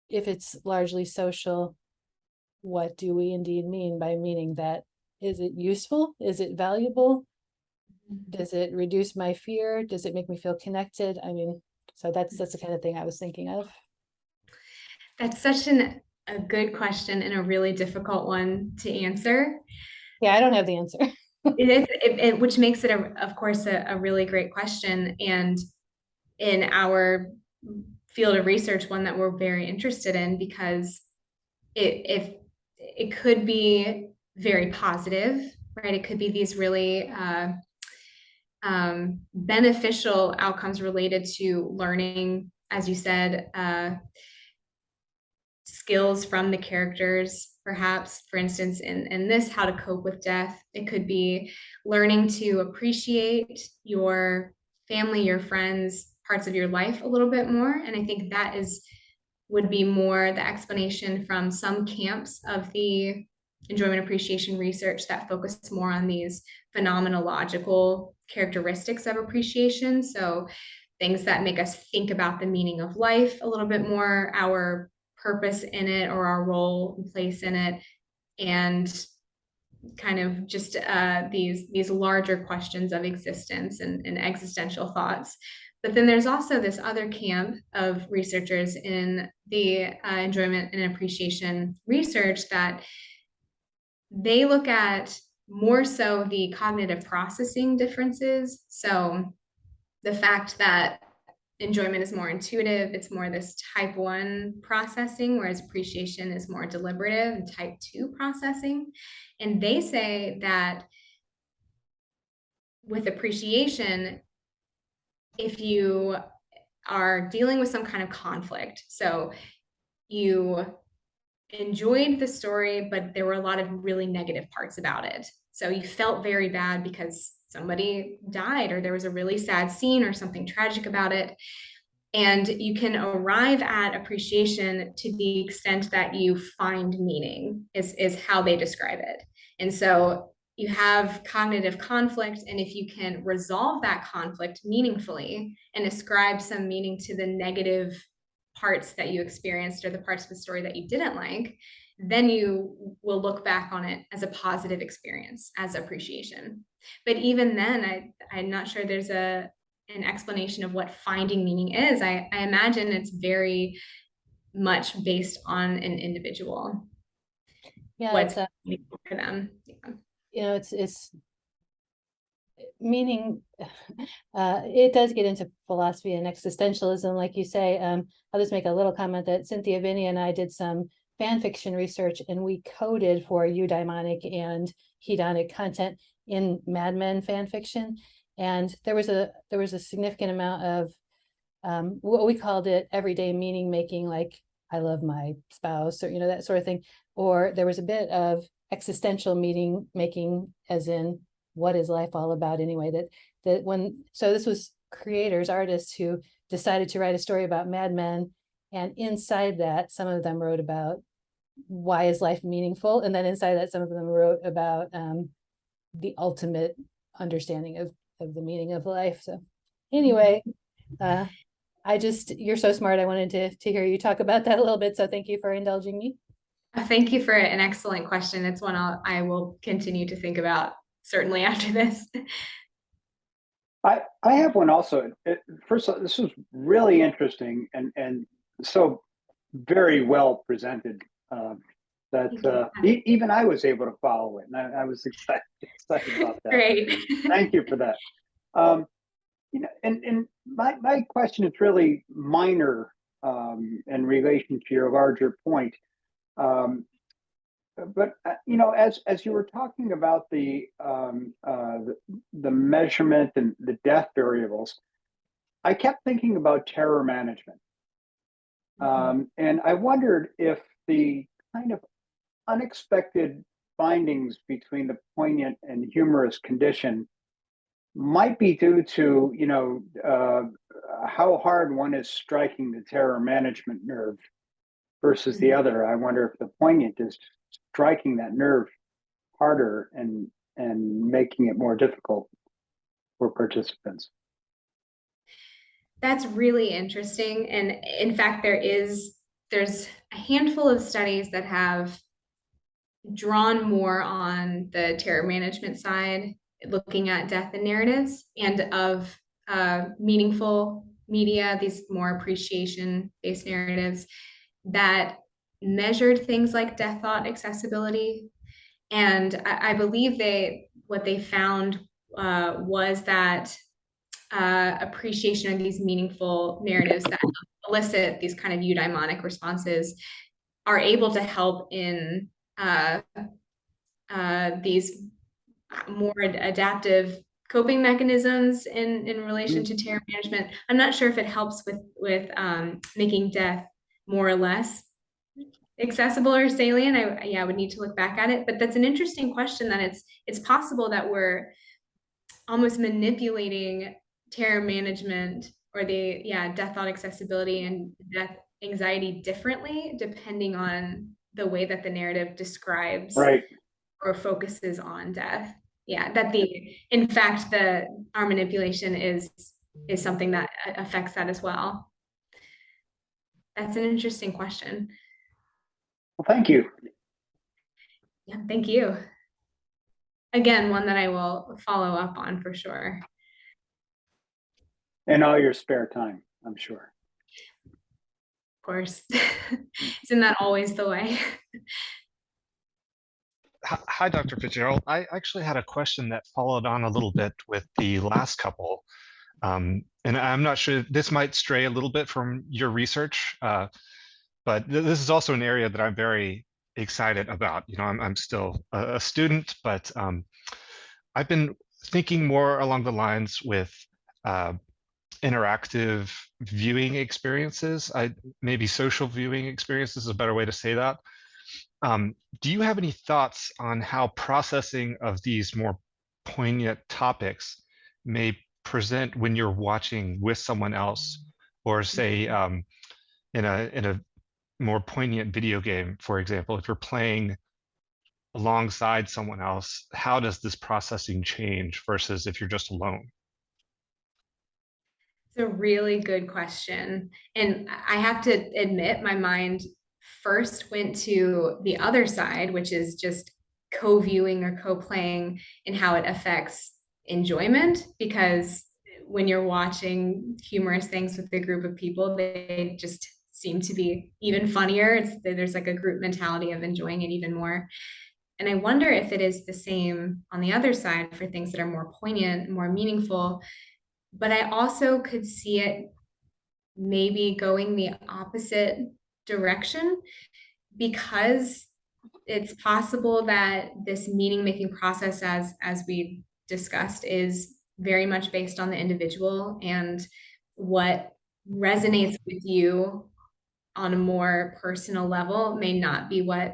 if it's largely social, what do we indeed mean by meaning that? Is it useful? Is it valuable? Does it reduce my fear? Does it make me feel connected? I mean, so that's the kind of thing I was thinking of. That's such a good question and a really difficult one to answer. Yeah, I don't have the answer. Which makes it, of course, a really great question. And in our field of research, one that we're very interested in, because it could be very positive, right? It could be these really beneficial outcomes related to learning, as you said, skills from the characters, perhaps, for instance, in this, how to cope with death. It could be learning to appreciate your family, your friends, parts of your life a little bit more. And I think that would be more the explanation from some camps of the enjoyment appreciation research that focus more on these phenomenological characteristics of appreciation. So things that make us think about the meaning of life a little bit more, our purpose in it, or our role and place in it, and kind of just these larger questions of existence and existential thoughts. But then there's also this other camp of researchers in the enjoyment and appreciation research that they look at more so the cognitive processing differences. So the fact that enjoyment is more intuitive, it's more this type 1 processing, whereas appreciation is more deliberative and type 2 processing. And they say that with appreciation, if you are dealing with some kind of conflict, so you enjoyed the story, but there were a lot of really negative parts about it. So you felt very bad because somebody died, or there was a really sad scene or something tragic about it. And you can arrive at appreciation to the extent that you find meaning, is how they describe it. And so you have cognitive conflict, and if you can resolve that conflict meaningfully and ascribe some meaning to the negative parts that you experienced or the parts of the story that you didn't like, then you will look back on it as a positive experience, as appreciation. But even then, I'm not sure there's an explanation of what finding meaning is. I imagine it's very much based on an individual. Yeah, What's it's meaningful for them. Yeah. you know, it's meaning. It does get into philosophy and existentialism, like you say. I'll just make a little comment that Cynthia Vinny and I did some fan fiction research, and we coded for eudaimonic and hedonic content in Mad Men fan fiction, and there was a significant amount of what we called it everyday meaning making, like I love my spouse, or that sort of thing. Or there was a bit of existential meaning making, as in, what is life all about anyway? So this was creators, artists who decided to write a story about Mad Men, and inside that, some of them wrote about why is life meaningful, and then inside that, some of them wrote about the ultimate understanding of the meaning of life. So anyway, you're so smart. I wanted to hear you talk about that a little bit. So thank you for indulging me. Thank you for an excellent question. It's one I will continue to think about, certainly after this. I have one also. First of all, this was really interesting and so very well presented that even I was able to follow it, and I was excited about that. Great. Thank you for that. And my question is really minor in relation to your larger point. But as you were talking about the measurement and the death variables, I kept thinking about terror management, and I wondered if the kind of unexpected findings between the poignant and humorous condition might be due to how hard one is striking the terror management nerve versus the other. I wonder if the poignant is striking that nerve harder and making it more difficult for participants. That's really interesting. And in fact, there's a handful of studies that have drawn more on the terror management side, looking at death and narratives, and of meaningful media, these more appreciation-based narratives that measured things like death thought accessibility. And I believe what they found was that appreciation of these meaningful narratives that elicit these kind of eudaimonic responses are able to help in these more adaptive coping mechanisms in relation to terror management. I'm not sure if it helps with making death more or less accessible or salient. I would need to look back at it, but that's an interesting question, that it's possible that we're almost manipulating terror management or the death thought accessibility and death anxiety differently depending on the way that the narrative describes or focuses on death. That in fact our manipulation is something that affects that as well. That's an interesting question. Well, thank you. Yeah, thank you. Again, one that I will follow up on for sure. In all your spare time, I'm sure. Of course. Isn't that always the way? Hi, Dr. Fitzgerald. I actually had a question that followed on a little bit with the last couple. And I'm not sure, this might stray a little bit from your research, but this is also an area that I'm very excited about. I'm still a student, but I've been thinking more along the lines with interactive viewing experiences. Maybe social viewing experiences is a better way to say that. Do you have any thoughts on how processing of these more poignant topics may present when you're watching with someone else, or say in a more poignant video game, for example, if you're playing alongside someone else, how does this processing change versus if you're just alone? It's a really good question. And I have to admit, my mind first went to the other side, which is just co-viewing or co-playing and how it affects enjoyment. Because when you're watching humorous things with a group of people, they just seem to be even funnier. There's like a group mentality of enjoying it even more. And I wonder if it is the same on the other side for things that are more poignant, more meaningful. But I also could see it maybe going the opposite direction, because it's possible that this meaning making process, as we discussed, is very much based on the individual, and what resonates with you on a more personal level may not be what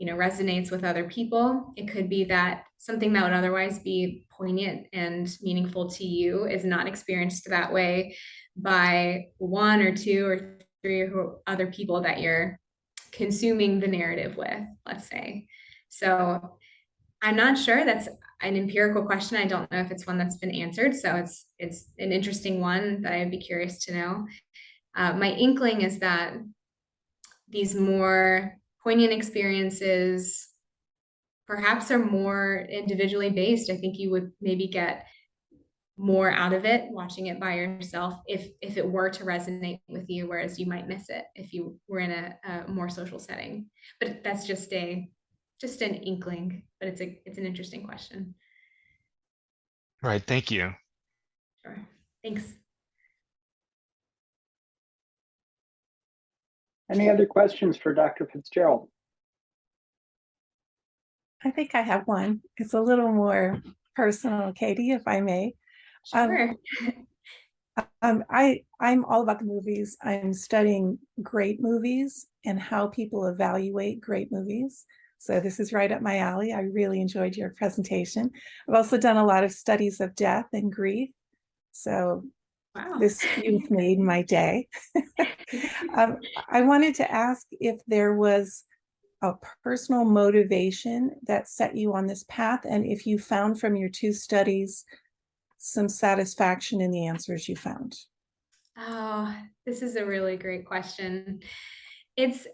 resonates with other people. It could be that something that would otherwise be poignant and meaningful to you is not experienced that way by one or two or three or other people that you're consuming the narrative with, let's say. So I'm not sure. That's an empirical question. I don't know if it's one that's been answered. So it's an interesting one that I'd be curious to know. My inkling is that these more poignant experiences perhaps are more individually based. I think you would maybe get more out of it watching it by yourself if it were to resonate with you, whereas you might miss it if you were in a more social setting. But that's just an inkling, but it's an interesting question. Right, thank you. Sure. Thanks. Any other questions for Dr. Fitzgerald? I think I have one. It's a little more personal, Katie, if I may. Sure. I'm all about the movies. I'm studying great movies and how people evaluate great movies. So this is right up my alley. I really enjoyed your presentation. I've also done a lot of studies of death and grief. So Wow. you've made my day. I wanted to ask if there was a personal motivation that set you on this path, and if you found from your two studies some satisfaction in the answers you found. Oh, this is a really great question. There's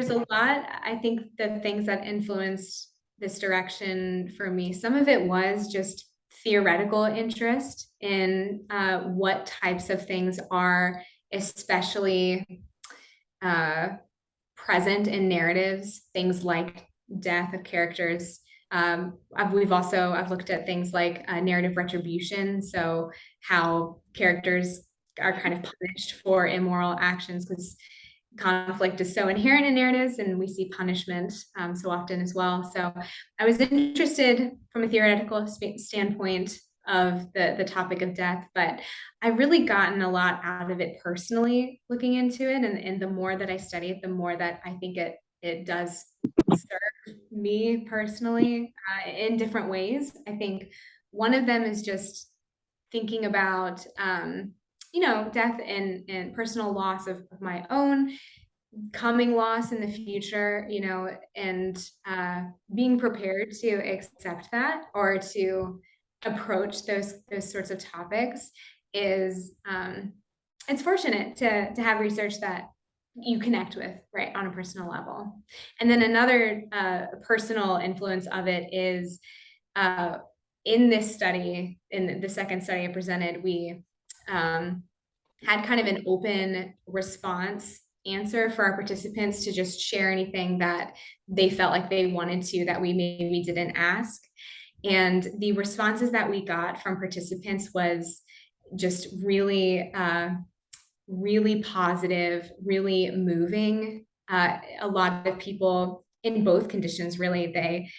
a lot. I think the things that influenced this direction for me, some of it was just theoretical interest in what types of things are especially present in narratives, things like death of characters. I've looked at things like narrative retribution, so how characters are kind of punished for immoral actions, because conflict is so inherent in narratives, and we see punishment so often as well. So I was interested from a theoretical standpoint of the topic of death, but I've really gotten a lot out of it personally looking into it. And the more that I study it, the more that I think it does serve me personally in different ways. I think one of them is just thinking about death and personal loss of my own, coming loss in the future, and being prepared to accept that or to approach those sorts of topics is it's fortunate to have research that you connect with, right, on a personal level. And then another personal influence of it is in this study, in the second study I presented, we had kind of an open response answer for our participants to just share anything that they felt like they wanted to that we maybe didn't ask. And the responses that we got from participants was just really, really positive, really moving. A lot of people in both conditions, really, they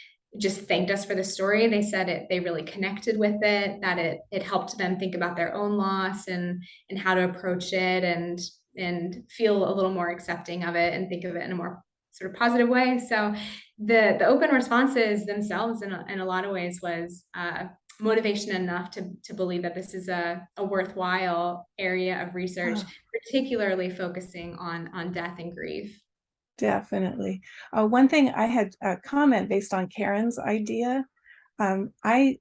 just thanked us for the story. They said they really connected with it, that it helped them think about their own loss and how to approach it and feel a little more accepting of it and think of it in a more sort of positive way. So the open responses themselves in a lot of ways was motivation enough to believe that this is a worthwhile area of research, particularly focusing on death and grief. Definitely. One thing I had a comment based on Karen's idea. I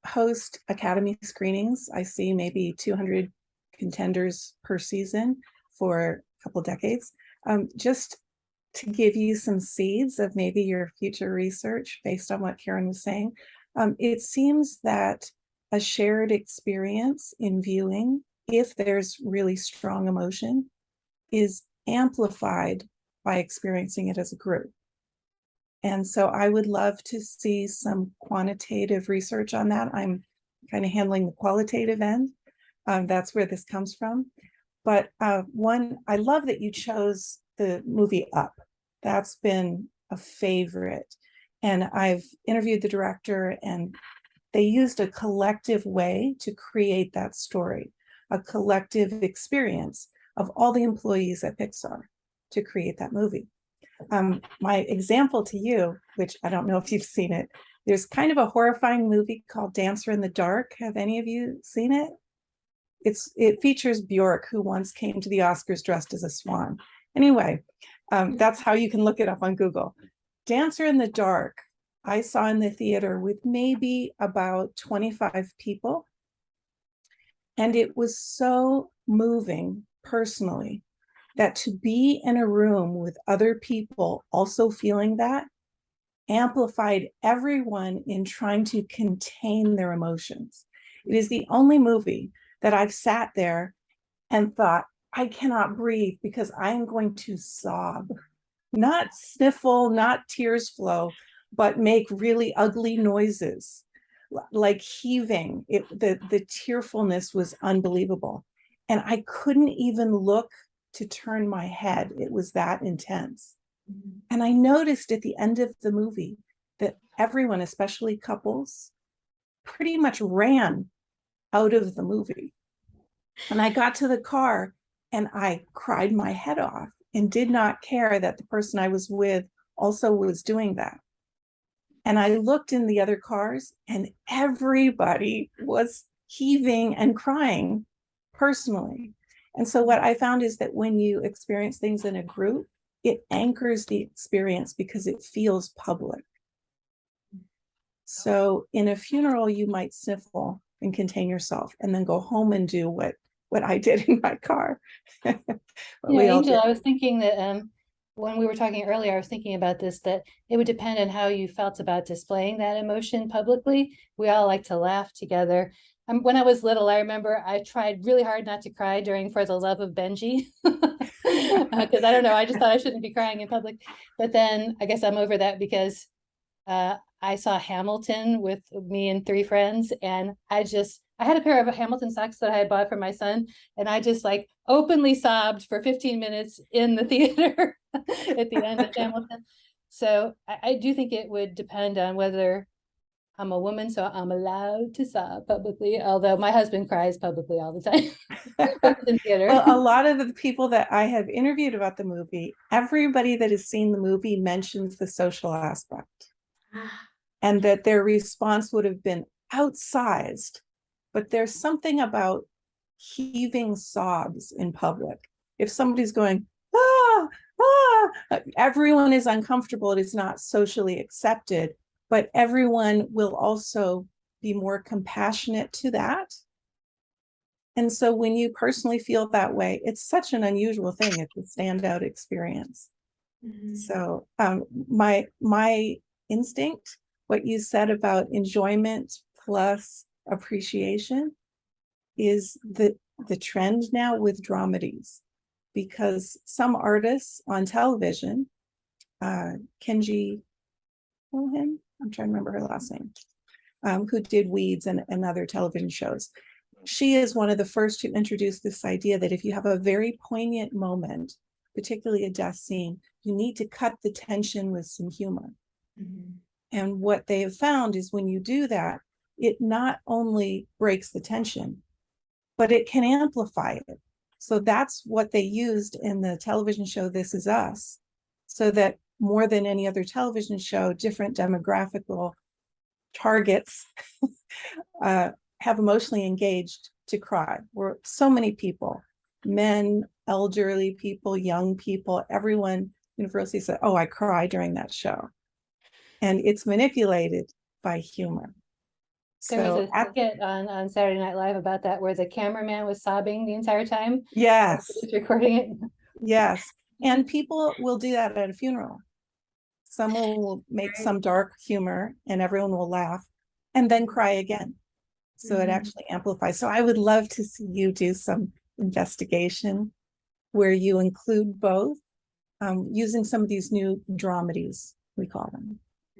host Academy screenings. I see maybe 200 contenders per season for a couple decades. Just to give you some seeds of maybe your future research based on what Karen was saying, it seems that a shared experience in viewing, if there's really strong emotion, is amplified by experiencing it as a group. And so I would love to see some quantitative research on that. I'm kind of handling the qualitative end. That's where this comes from. But one, I love that you chose the movie Up. That's been a favorite. And I've interviewed the director, and they used a collective way to create that story, a collective experience of all the employees at Pixar to create that movie. My example to you, which I don't know if you've seen it, there's kind of a horrifying movie called Dancer in the Dark. Have any of you seen it? It features Bjork, who once came to the Oscars dressed as a swan. Anyway, that's how you can look it up on Google. Dancer in the Dark, I saw in the theater with maybe about 25 people. And it was so moving personally that to be in a room with other people also feeling that amplified everyone in trying to contain their emotions. It is the only movie that I've sat there and thought, I cannot breathe because I'm going to sob, not sniffle, not tears flow, but make really ugly noises, like heaving. The tearfulness was unbelievable. And I couldn't even look to turn my head. It was that intense. Mm-hmm. And I noticed at the end of the movie that everyone, especially couples, pretty much ran out of the movie. And I got to the car and I cried my head off and did not care that the person I was with also was doing that. And I looked in the other cars and everybody was heaving and crying personally. And so what I found is that when you experience things in a group, it anchors the experience because it feels public. So in a funeral, you might sniffle and contain yourself and then go home and do what I did in my car. Angel, I was thinking that when we were talking earlier, I was thinking about this, that it would depend on how you felt about displaying that emotion publicly. We all like to laugh together. When I was little, I remember I tried really hard not to cry during For the Love of Benji. Because I don't know, I just thought I shouldn't be crying in public. But then I guess I'm over that because I saw Hamilton with me and 3 friends, and I had a pair of Hamilton socks that I had bought for my son, and I just like openly sobbed for 15 minutes in the theater at the end of Hamilton. So I do think it would depend on whether I'm a woman, so I'm allowed to sob publicly, although my husband cries publicly all the time in theater. Well, a lot of the people that I have interviewed about the movie, everybody that has seen the movie mentions the social aspect, and that their response would have been outsized. But there's something about heaving sobs in public. If somebody's going, everyone is uncomfortable. It is not socially accepted, but everyone will also be more compassionate to that. And so when you personally feel that way, it's such an unusual thing. It's a standout experience. Mm-hmm. So my instinct, what you said about enjoyment plus appreciation, is the trend now with dramedies, because some artists on television, Kenji, I'm trying to remember her last name, who did Weeds and other television shows. She is one of the first to introduce this idea that if you have a very poignant moment, particularly a death scene, you need to cut the tension with some humor. Mm-hmm. And what they have found is when you do that, it not only breaks the tension, but it can amplify it. So that's what they used in the television show This Is Us, so that more than any other television show, different demographical targets have emotionally engaged to cry. Where so many people, men, elderly people, young people, everyone universally said, oh, I cry during that show. And it's manipulated by humor. There was So a skit on Saturday Night Live about that where the cameraman was sobbing the entire time. yes, He was recording it. yes. And people will do that at a funeral. Someone will make some dark humor and everyone will laugh and then cry again. So it actually amplifies. So I would love to see you do some investigation where you include both, using some of these new dramedies, we call them.